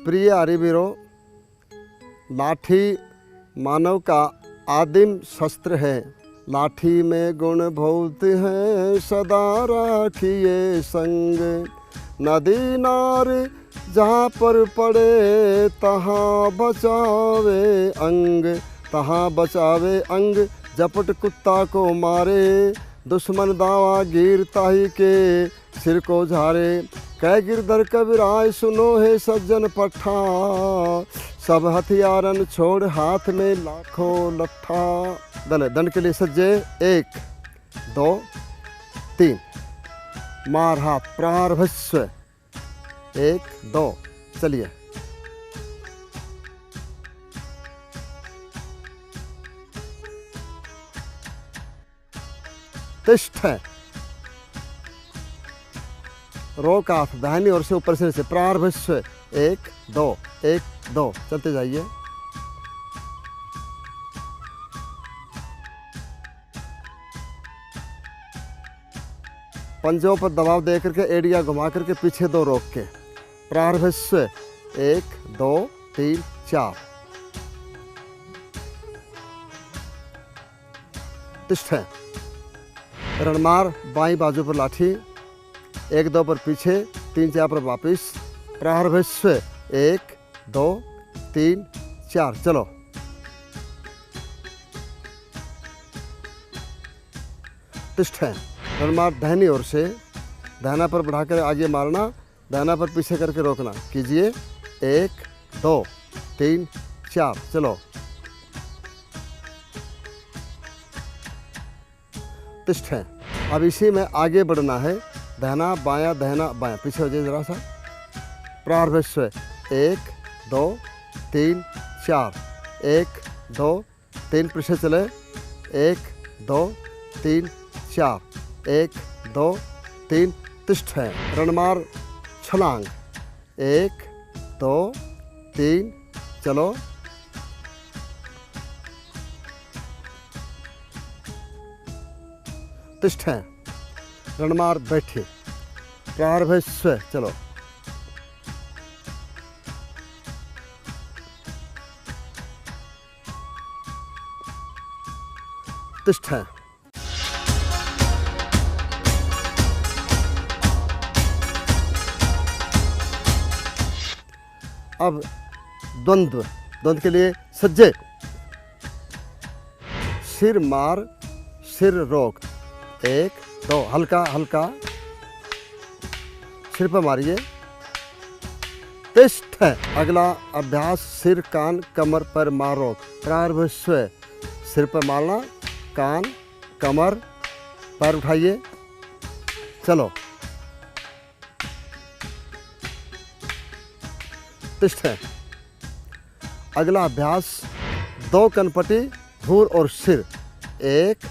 प्रिय हरिवीरों, लाठी मानव का आदिम शस्त्र है। लाठी में गुण बहुत है, सदा राखिए संग। नदी नार जहाँ पर पड़े, तहाँ बचावे अंग। तहाँ बचावे अंग, झपट कुत्ता को मारे। दुश्मन दावा गिरता ही के सिर को झारे। कह गिरधर कबीराय सुनो है सज्जन पट्ठा। सब हथियारन छोड़ हाथ में लाखों लट्ठा। दल दंड के लिए सज्जे 1 2 3। मार हाथ प्रहार भस्व 1 2। चलिए तिष्ठ। रोक हाथ दाहिनी ओर से ऊपर से प्रहार भस्व 1 2 1 2। चलते जाइए। पंजों पर दबाव दे करके एड़िया घुमा करके पीछे 2 रोक के प्रहार भस्व 1 2 3 4। तिष्ठ। रणमार बाई बाजू पर लाठी 1 2 पर पीछे 3 4 पर वापिस। प्रहार भस्व 1 2 3 4। चलो तिष्ठ। रणमार दाहिनी ओर से दाहिना पर बढ़ाकर आगे मारना, दाहिना पर पीछे करके रोकना। कीजिए 1 2 3 4। चलो तिष्ठ। अब इसी में आगे बढ़ना है। दाहिना बायां दाहिना बायां, पीछे हो जाए जरा सा। प्रहार भस्व 1 2 3 4। 1 2 3 पीछे चले। 1 2 3 4। 1 2 3। तिष्ठ। रणमार छलांग 1 2 3। चलो तिष्ठ। रणमार बैठे प्रहार भस्व। चलो तिष्ठ। अब द्वंद्व। द्वंद्व के लिए सज्जे। सिर मार सिर रोक 1 2। हल्का हल्का सिर पर मारिए। तिष्ठ। अगला अभ्यास सिर कान कमर पर मारो। प्रहार भस्व। सिर पर मारना, कान कमर पैर उठाइए। चलो तिष्ठ। अगला अभ्यास 2 कनपटी धूर और सिर 1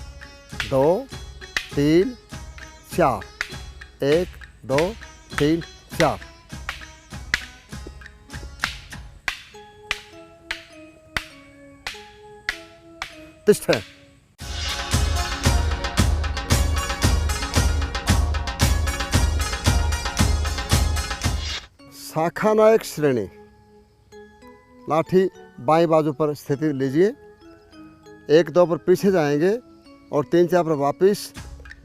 2 3 4। 1 2 3 4। तिष्ठ। शाखा नायक श्रेणी। लाठी बाएं बाजू पर स्थिति लीजिए। 1 2 पर पीछे जाएंगे और 3 4 पर वापिस।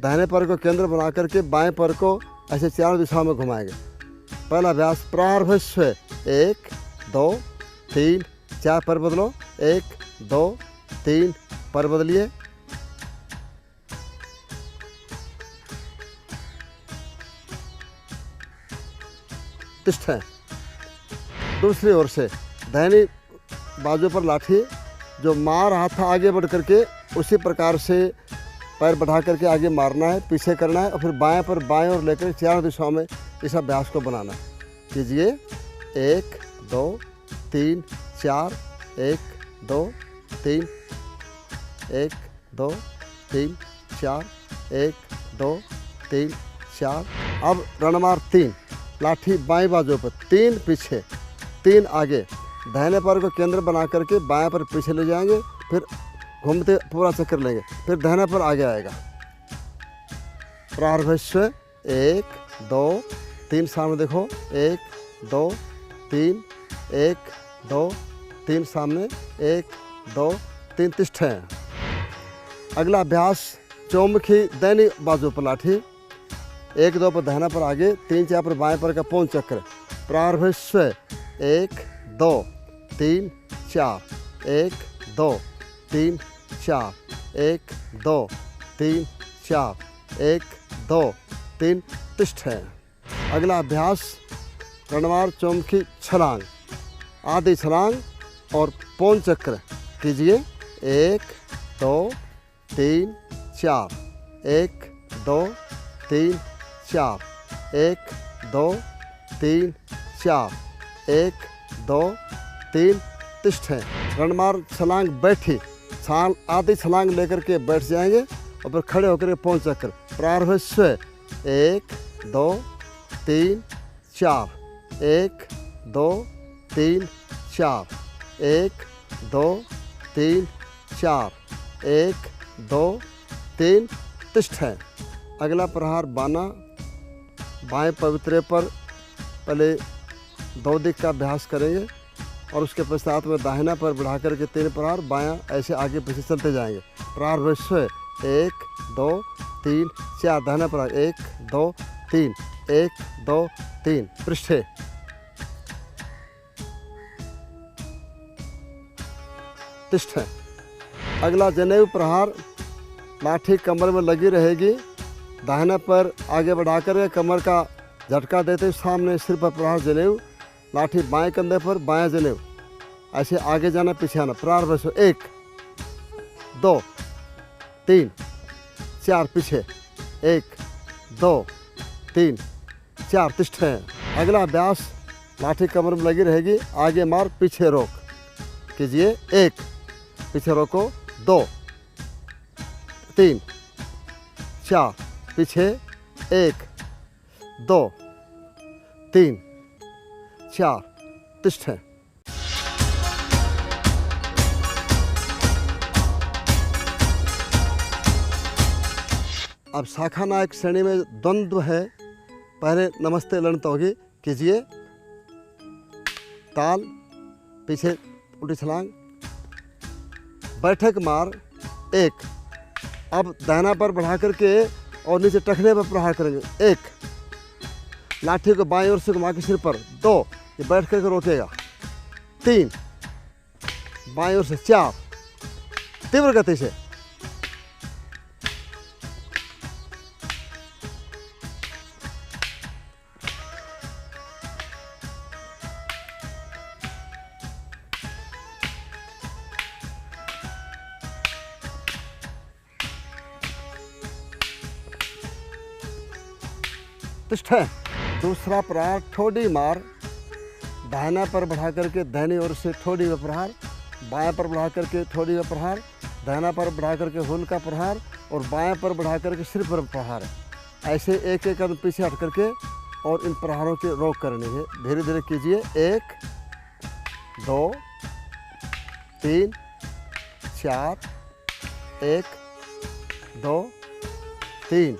दाहिने पैर को केंद्र बना करके बाएं पैर को ऐसे 4 दिशाओं में घुमाएंगे। पहला अभ्यास प्रहार भस्व 1 2 3 4। पैर बदलो 1 2 3। पैर बदलिए। तिष्ठ। दूसरी ओर से दाहिनी बाजू पर लाठी जो मार रहा था आगे बढ़ करके उसी प्रकार से पैर बढ़ा करके आगे मारना है, पीछे करना है और फिर बाएं पर बाएं और लेकर 4 दिशाओं में इस अभ्यास को बनाना है। कीजिए 1 2 3 4। 1 2 3। 1 2 3 4। 1 2 3 4। अब रणमार 3। लाठी बाएं बाजू पर 3 पीछे 3 आगे। दाहिने पैर को केंद्र बना करके बाएं पर पीछे ले जाएंगे, फिर घूमते पूरा चक्कर लेंगे, फिर दाहिना पर आगे आएगा। प्रहार भस्व 1 2 3। सामने देखो 1 2 3 1 2 3 सामने, 1 2 3 तिष्ठें। अगला अभ्यास चौमुखी दैनी बाजू पर लाठी, 1 2 पर दाहिना पर आगे, 3 4 पर बाएं पर का पौन चक्र। प्रारंभ स्वयं 1 2 3 4, 1 2 3 4, 1 2 3 4, 1 2 3 तिष्ठें। अगला अभ्यास रणवार चौमुखी छलांग, आधी छलांग और पौन चक्र कीजिए। 1 2 3 4, 1 2 3 4, 1 2 3 4, 1 2 3 तिष्ठें। रणमार छलांग बैठी, छाल आधी छलांग लेकर के बैठ जाएंगे और फिर खड़े होकर के पौन चक्र। प्रारंभ स्वयं 1 2 3 4, 1 2 3 4, 1 2 3 4, 1 2 3 तिष्ठें। अगला प्रहार बाना, बाएं पवित्रे पर पहले 2 दिक का अभ्यास करेंगे और उसके पश्चात में दाहिना पर बढ़ा करके 3 प्रहार, बायां ऐसे आगे पीछे चलते जाएंगे। प्रहार वैश्व 1 2 3 4, दाहिना प्रहार 1 2 3, 1 2 3 पृष्ठे। तिष्ठें। अगला जनेऊ प्रहार, लाठी कमर में लगी रहेगी, दाहिना पर आगे बढ़ाकर कमर का झटका देते सामने सिर पर प्रहार जनेऊ, लाठी बाएं कंधे पर बायां जनेऊ, ऐसे आगे जाना पीछे आना। प्रारंभ 1 2 3 4 पीछे, 1 2 3 4 तिष्ठें। अगला अभ्यास लाठी कमर में लगी रहेगी, आगे मार पीछे रोक कीजिए। 1 पीछे रोको, 2 3 4 पीछे, 1 2 3 4 तिष्ठें। अब शाखा नायक श्रेणी में द्वंद्व है। पहले नमस्ते ललित होगी, कीजिए। ताल, पीछे उल्टी छलांग, बैठक मार 1। अब दाहिना पर बढ़ा करके और नीचे टखने पर प्रहार करेंगे। 1, लाठी को बाईं ओर से घुमा के सिर पर। 2, ये बैठ करके रोकेगा। 3, बाईं ओर से। 4, तीव्र गति से। तिष्ठें। दूसरा प्रहार ठोडी मार, दाहिना पर बढ़ा करके दाहिनी ओर से ठोडी में प्रहार, बायां पर बढ़ा करके ठोडी में प्रहार, दाहिना पर बढ़ा करके हुल का प्रहार और बायां पर बढ़ा करके सिर पर प्रहार। ऐसे एक एक कदम पीछे हट करके और इन प्रहारों की रोक करनी है। धीरे धीरे कीजिए। 1 2 3 4, 1 2 3।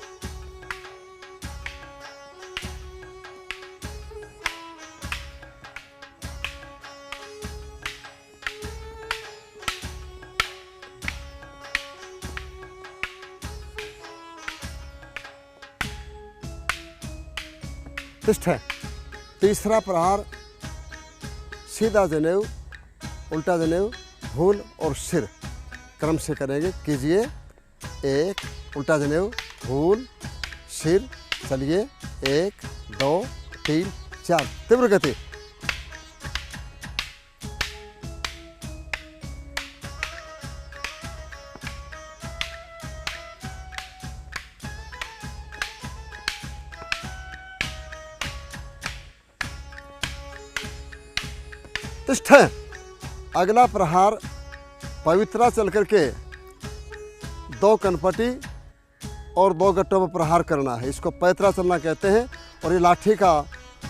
तिष्ठें। तीसरा प्रहार सीधा जनेऊ, उल्टा जनेऊ, हुल और सिर क्रम से करेंगे। कीजिए। 1 उल्टा जनेऊ, हुल, सिर। चलिए। 1 2 3 4, तीव्र गति। तिष्ठें। अगला प्रहार पवित्रा चल करके 2 कनपटी और 2 गट्टों पर प्रहार करना है। इसको पैतरा चलना कहते हैं और ये लाठी का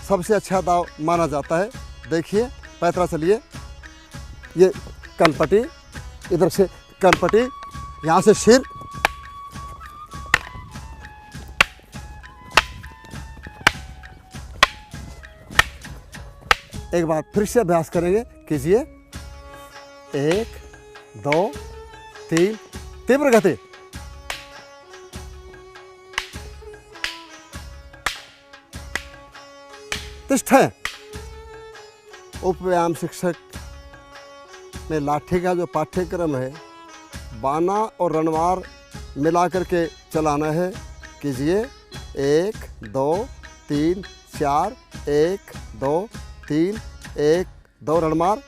सबसे अच्छा दाव माना जाता है। देखिए, पैतरा चलिए। ये कनपटी, इधर से कनपटी, यहाँ से सिर, एक बार फिर से अभ्यास करेंगे, कीजिए। 1 2 3, तीव्र गति। तिष्ठें। उप व्यायाम शिक्षक में लाठी का जो पाठ्यक्रम है, बाना और रणवार मिला करके चलाना है। कीजिए। 1 2 3 4, 1 2 3, 1 2 रणमार।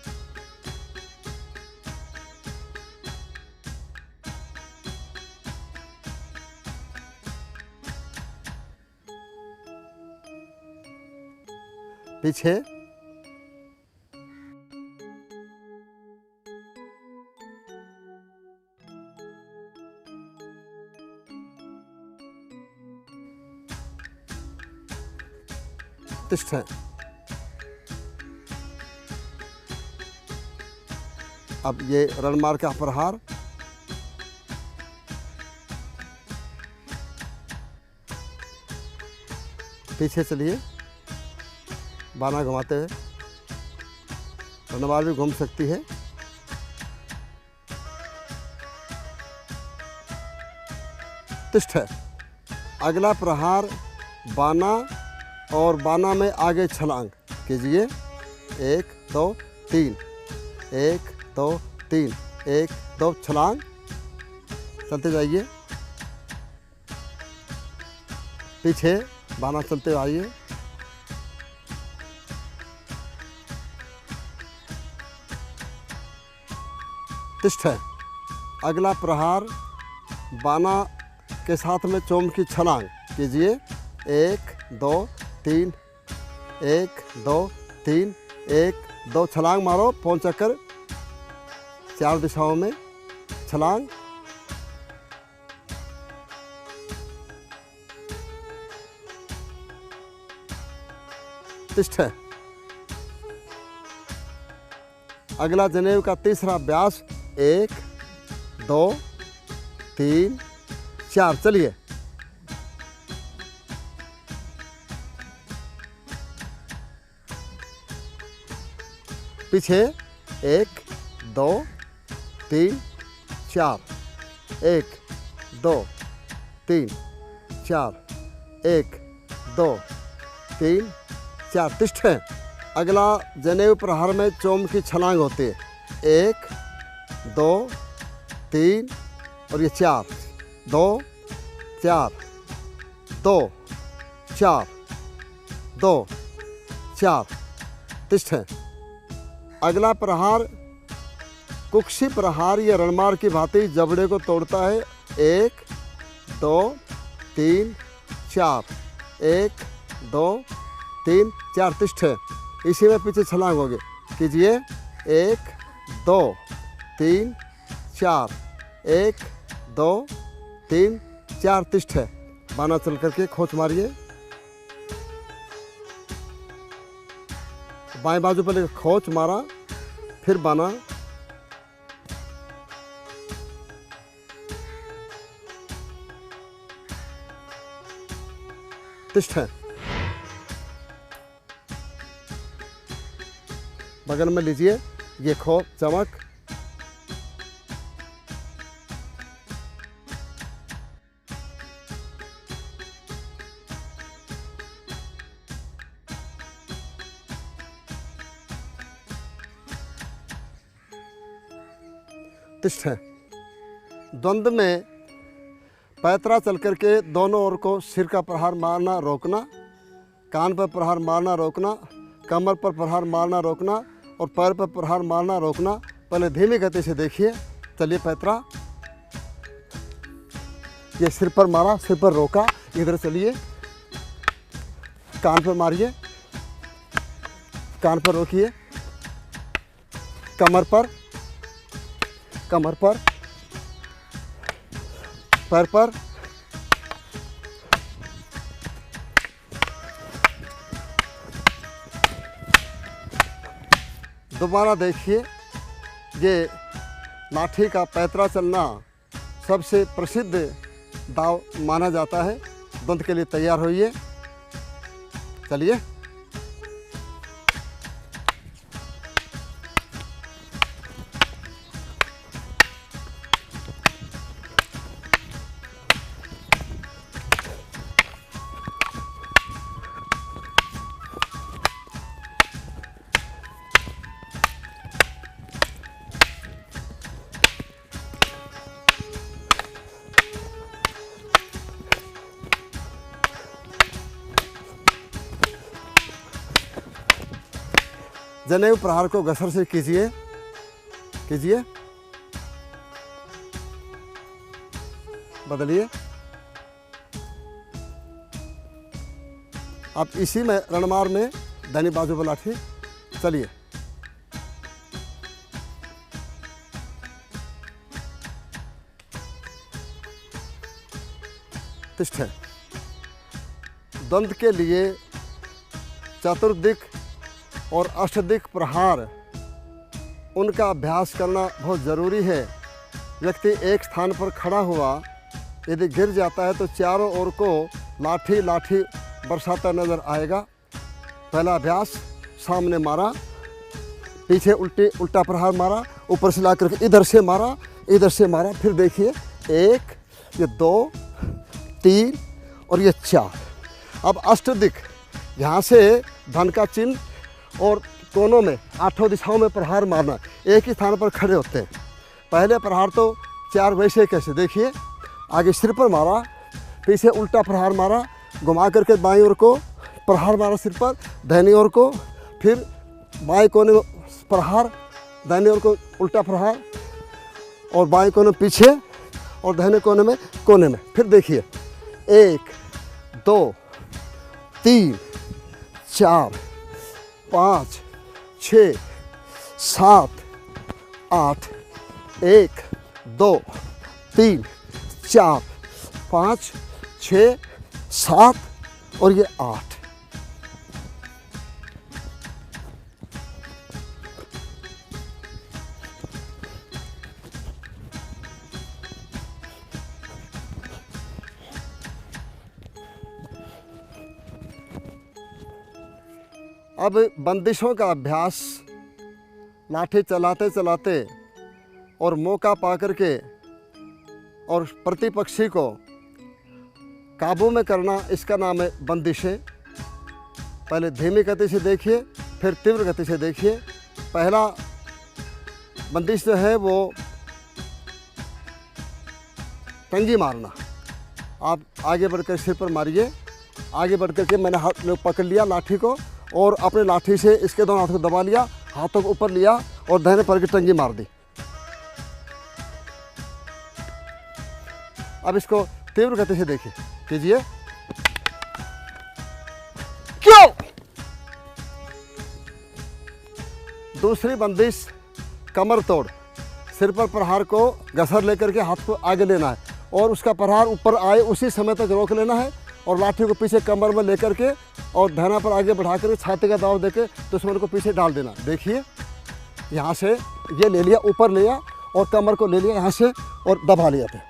पीछे। तिष्ठें। अब ये रणमार का प्रहार। पीछे चलिए, बाना घुमाते हुए। रणमार भी घूम सकती है। तिष्ठें। अगला प्रहार बाना और बाना में आगे छलांग। कीजिए। 1 2 3, 1 2 3, 1 2 छलांग। चलते जाइए। पीछे बाना चलते आइए। तिष्ठें। अगला प्रहार बाना के साथ में चोम की छलांग। कीजिए। 1 2 3, 1 2 3, 1 2 छलांग मारो। पौन चक्कर 4 दिशाओं में छलांग। तिष्ठें। अगला जनेऊ का तीसरा अभ्यास। 1 2 3 4, चलिए। पीछे। 1 2 3 4, 1 2 3 4, 1 2 3 4। तिष्ठें। अगला जनेऊ प्रहार में चोम की छलांग होती है। 1 2 3 और ये 4, 2 4 2 4 2 4। तिष्ठें। अगला प्रहार कुक्षी प्रहार या रणमार की भांति जबड़े को तोड़ता है। 1 2 3 4, 1 2 3 4। तिष्ठें। इसी में पीछे छलांग होगी। कीजिए। 1 2 3 4, 1 2 3 4। तिष्ठें। बाना चल करके खोच मारिए। बाएं बाजू पर लेकर खोच मारा, फिर बाना। तिष्ठें। बगल में लीजिए, ये खो चमक। तिष्ठें। द्वंद्व में पैतरा चल करके दोनों ओर को सिर का प्रहार मारना रोकना, कान पर प्रहार मारना रोकना, कमर पर प्रहार मारना रोकना और पैर पर प्रहार मारना रोकना। पहले धीमी गति से देखिए। चलिए। पैतरा, ये सिर पर मारा, सिर पर रोका। इधर चलिए, कान पर मारिए, कान पर रोकिए, कमर पर, कमर पर, पैर पर। दोबारा देखिए। ये लाठी का पैतरा चलना सबसे प्रसिद्ध दाव माना जाता है। द्वंद्व के लिए तैयार होइए। चलिए। जनेऊ प्रहार को घसर से कीजिए, कीजिए, बदलिए। अब इसी में रणमार में दाहिनी बाजू पर लाठी, चलिए। तिष्ठ है। द्वंद्व के लिए चतुर्दिक और अष्टदिक प्रहार उनका अभ्यास करना बहुत ज़रूरी है। व्यक्ति एक स्थान पर खड़ा हुआ यदि गिर जाता है तो चारों ओर को लाठी लाठी बरसाता नजर आएगा। पहला अभ्यास, सामने मारा, पीछे उल्टा प्रहार मारा, ऊपर से लाकर के इधर से मारा, इधर से मारा। फिर देखिए, 1, ये 2, 3 और ये 4। अब अष्टदिक, यहाँ से धन का चिन्ह और कोनों में 8 दिशाओं में प्रहार मारना। एक ही स्थान पर खड़े होते हैं। पहले प्रहार तो 4 वैसे कैसे, देखिए, आगे सिर पर मारा, पीछे उल्टा प्रहार मारा, घुमा करके बाईं ओर को प्रहार मारा सिर पर, दाहिनी ओर को, फिर बाएं कोने में प्रहार, दाहिनी ओर को उल्टा प्रहार, और बाएं कोने में पीछे और दाहिने कोने में। फिर देखिए, 1, 2, 3, 4, 5, 6, 7, 8, 1, 2, 3, 4, 5, 6, 7 और ये 8। अब बंदिशों का अभ्यास लाठी चलाते चलाते और मौका पा करके और प्रतिपक्षी को काबू में करना, इसका नाम है बंदिशें। पहले धीमी गति से देखिए, फिर तीव्र गति से देखिए। पहला बंदिश जो है वो टंगी मारना। आप आगे बढ़कर सिर पर मारिए। आगे बढ़ कर के मैंने हाथ में पकड़ लिया लाठी को और अपने लाठी से इसके दोनों हाथों को दबा लिया, हाथों को ऊपर लिया और दाहिने पैर की टंगी मार दी। अब इसको तीव्र गति से देखिए, कीजिए। क्यों? दूसरी बंदिश कमर तोड़। सिर पर प्रहार को घसर लेकर के हाथ को आगे लेना है और उसका प्रहार ऊपर आए उसी समय तक रोक लेना है और लाठी को पीछे कमर में लेकर के और धना पर आगे बढ़ा कर छाती का दाव देके दुश्मन को पीछे डाल देना। देखिए, यहाँ से ये ले लिया, ऊपर लिया और कमर को ले लिया यहाँ से और दबा लिया था।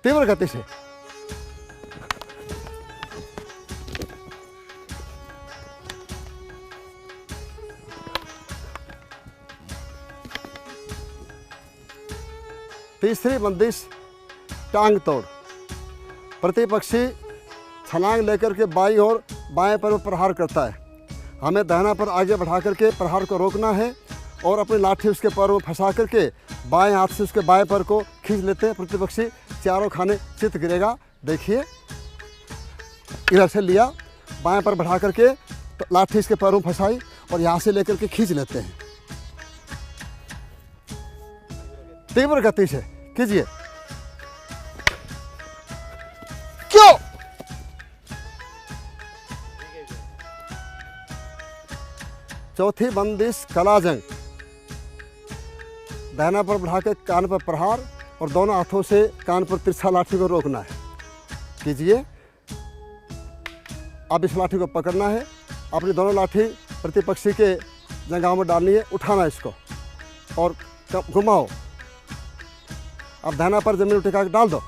तीव्र गति से। तीसरी बंदिश टांग तोड़। प्रतिपक्षी छलांग लेकर के बाईं ओर बाएं पर प्रहार करता है। हमें दाहिना पर आगे बढ़ा करके प्रहार को रोकना है और अपनी लाठी उसके पैर में फंसा करके बाएं हाथ से उसके बाएं पैर को खींच लेते हैं। प्रतिपक्षी चारों खाने चित गिरेगा। देखिए, इधर से लिया, बाएं पर बढ़ा करके तो लाठी इसके पैरों में फंसाई और यहाँ से लेकर के खींच लेते हैं। तीव्र गति से कीजिए। क्यों? चौथी बंदिश कलाजंग। दाहिना पर बढ़ा के कान पर प्रहार और दोनों हाथों से कान पर तिरछा लाठी को रोकना है। कीजिए। अब इस लाठी को पकड़ना है, अपनी दोनों लाठी प्रतिपक्षी के जंघाओं में डालनी है, उठाना है इसको और घुमाओ। अब दाहिना पर जमीन में टिका के डाल दो।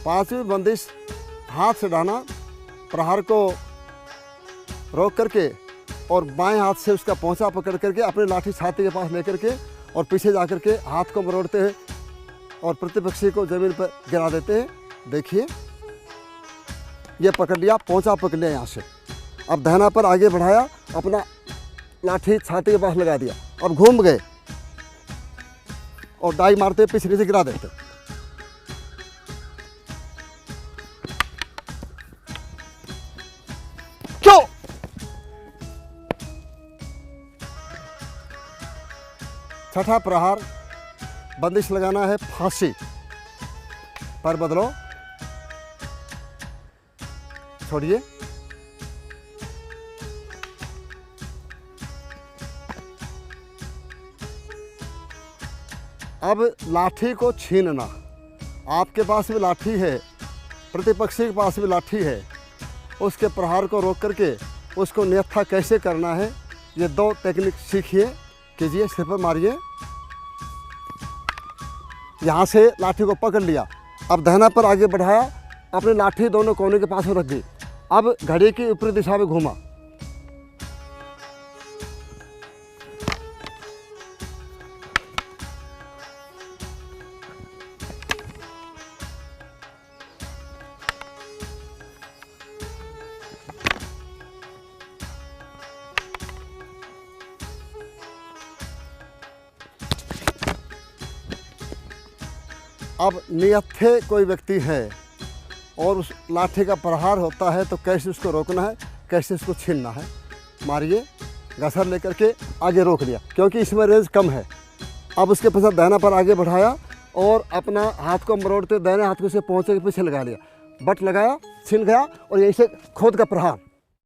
पांचवी बंदिश हाथ से डालना। प्रहार को रोक करके और बाएं हाथ से उसका पहुंचा पकड़ करके अपनी लाठी छाती के पास लेकर के और पीछे जाकर के हाथ को मरोड़ते हैं और प्रतिपक्षी को जमीन पर गिरा देते हैं। देखिए, ये पकड़ लिया, पहुंचा पकड़ लिया यहाँ से। अब दाहिना पर आगे बढ़ाया, अपना लाठी छाती के पास लगा दिया। अब घूम गए और डाई मारते पीछे से गिरा देते। क्यों? छठा प्रहार, बंदिश लगाना है फांसी। पैर बदलो, छोड़िए। अब लाठी को छीनना। आपके पास भी लाठी है, प्रतिपक्षी के पास भी लाठी है, उसके प्रहार को रोक करके उसको निहत्था कैसे करना है, ये 2 टेक्निक सीखिए, कीजिए। सिर पर मारिए, यहाँ से लाठी को पकड़ लिया। अब दाहिना पर आगे बढ़ाया, अपनी लाठी दोनों कोने के पास में रख दी। अब घड़ी की ऊपरी दिशा में घूमा। अब निहत्थे कोई व्यक्ति है और उस लाठी का प्रहार होता है, तो कैसे उसको रोकना है, कैसे उसको छीनना है। मारिए, घसर लेकर के आगे रोक लिया, क्योंकि इसमें रेंज कम है। अब उसके पश्चात दाहिना पर आगे बढ़ाया और अपना हाथ को मरोड़ते दाहिने हाथ को से पहुँचे के पीछे लगा लिया। बट लगाया, छिन गया और यहीं से खोद का प्रहार।